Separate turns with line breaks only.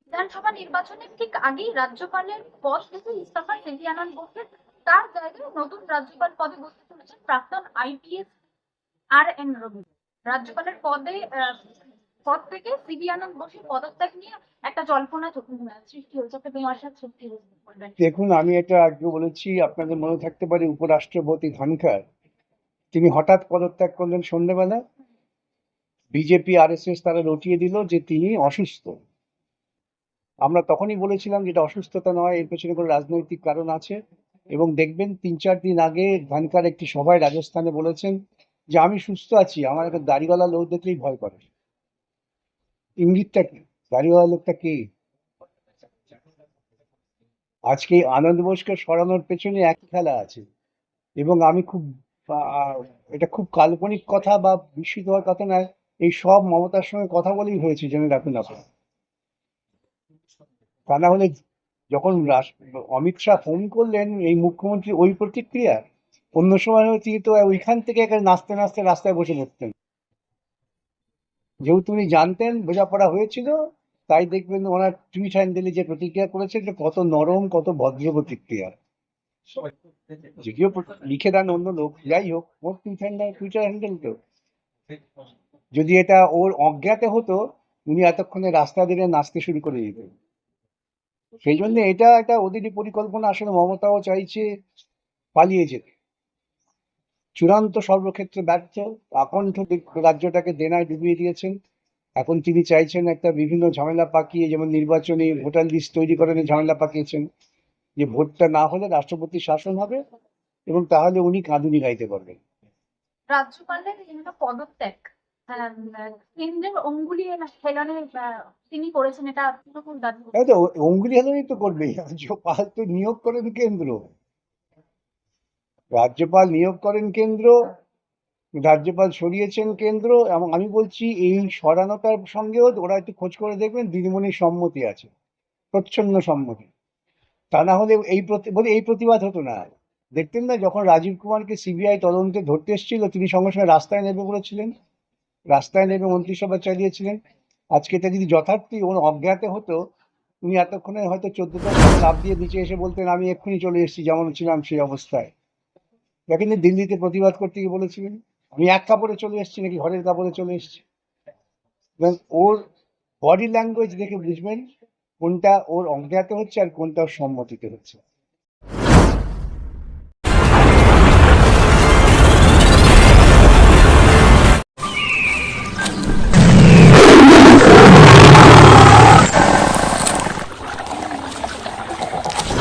বিধানসভা নির্বাচনের ঠিক আগেই রাজ্যপালের পদ থেকে ইস্তফা সিভি আনন্দ বোসের। তার জায়গায় নতুন রাজ্যপাল পদে বসতে চলেছেন প্রাক্তন আইপিএস আর.এন. রবি। রাজ্যপালের পদ থেকে সিভি আনন্দ বোসের পদত্যাগ নিয়ে একটা জল্পনা সৃষ্টি হয়েছে, একটা বিমর্ষার সৃষ্টি হয়েছে বলবেন।
দেখুন, আমি এটা আগে বলেছি, আপনাদের মনে থাকতে পারে উপরাষ্ট্রপতি ধনখড় তিনি হঠাৎ পদত্যাগ করলেন সন্ধ্যেবেলা। বিজেপি আরএসএস তারা রটিয়ে দিল যে তিনি অসুস্থ। আমরা তখনই বলেছিলাম যে এটা অসুস্থতা নয়, এর পেছনে কোনো রাজনৈতিক কারণ আছে। এবং দেখবেন ৩-৪ দিন আগে ধনখড় একটি সভায় রাজস্থানে বলেছেন যে আমি সুস্থ আছি, আমার একটা দাড়িওয়ালা লোক দেখলেই ভয় করে। ইঙ্গিতটা কি? দাড়িওয়ালা লোকটা কে? আজকে এই আনন্দ বোসকে সরানোর পেছনে একই খেলা আছে। এবং আমি খুব এটা খুব কাল্পনিক কথা বা বিস্মিত হওয়ার কথা নয়। এই সব মমতার সঙ্গে কথা বলেই হয়েছে, জেনে রাখুন আপনারা। তা না হলে যখন অমিত শাহ ফোন করলেন, এই মুখ্যমন্ত্রী ওই প্রতিক্রিয়া। অন্য সময় হলে তিনি তো ওইখান থেকে একেবারে নাচতে নাচতে রাস্তায় বসে পড়তেন। যেহেতু উনি জানতেন, বোঝাপড়া হয়েছিল, তাই দেখবেন ওনার টুইট হ্যান্ডেলে যে প্রতিক্রিয়া করেছে এটা কত নরম, কত ভদ্র প্রতিক্রিয়া। যদিও লিখে দেন অন্য লোক, যাই হোক, ওর টুইটার হ্যান্ডেল তো। যদি এটা ওর অজ্ঞাতে হতো, উনি এতক্ষণে রাস্তা দিয়ে নাচতে শুরু করে দিতেন। সেই জন্য এটা একটা ওদেরই পরিকল্পনা। আসলে মমতাও চাইছে পালিয়ে যেতে। চূড়ান্ত সর্বক্ষেত্রে ব্যর্থ, আকণ্ঠ রাজ্যটাকে দেনায় ডুবিয়ে দিয়েছেন। এখন তিনি চাইছেন একটা বিভিন্ন ঝামেলা পাকিয়ে, যেমন নির্বাচনী ভোটার লিস্ট তৈরি করে ঝামেলা পাকিয়েছেন, যে ভোটটা না হলে রাষ্ট্রপতি শাসন হবে এবং তাহলে উনি কাঁদুনি গাইতে পারবেন।
রাজ্যপালের পদত্যাগ কেন্দ্রের অঙ্গুলি হেলনে তিনি করেছেন, এটা তৃণমূল দাবি
এই
করছে।
তো অঙ্গুলি হেলনই তো করবেই। রাজ্যপাল তো নিয়োগ করেন কেন্দ্র। রাজ্যপাল নিয়োগ করেন কেন্দ্র, রাজ্যপাল সরিয়েছেন কেন্দ্র। এবং আমি বলছি এই সরানোটার সঙ্গেও ওরা একটু খোঁজ করে দেখবেন দিদিমণির সম্মতি আছে, প্রচ্ছন্ন সম্মতি। তা না হলে এই প্রতিবাদ হতো না। দেখতেন না, যখন রাজীব কুমারকে সিবিআই তদন্তে ধরতে এসেছিল, তিনি সঙ্গে সঙ্গে রাস্তায় নেমে পড়েছিলেন, রাস্তায় নেমে মন্ত্রিসভা চালিয়েছিলেন। আজকে এটা যদি যথার্থই ওর অজ্ঞাতে হতো, উনি এতক্ষণে হয়তো 14তম তলায় লাফ দিয়ে নিচে এসে বলতেন আমি এক্ষুনি চলে এসেছি, যেমন ছিলাম সেই অবস্থায়। দেখেন, দিল্লিতে প্রতিবাদ করতে গিয়ে বলেছিলেন আমি এক কাপড়ে চলে এসেছি, নাকি ঘরের কাপড়ে চলে এসেছি। ওর বডি ল্যাঙ্গুয়েজ দেখে বুঝবেন কোনটা ওর অজ্ঞাতে হচ্ছে আর কোনটা ওর সম্মতিতে হচ্ছে।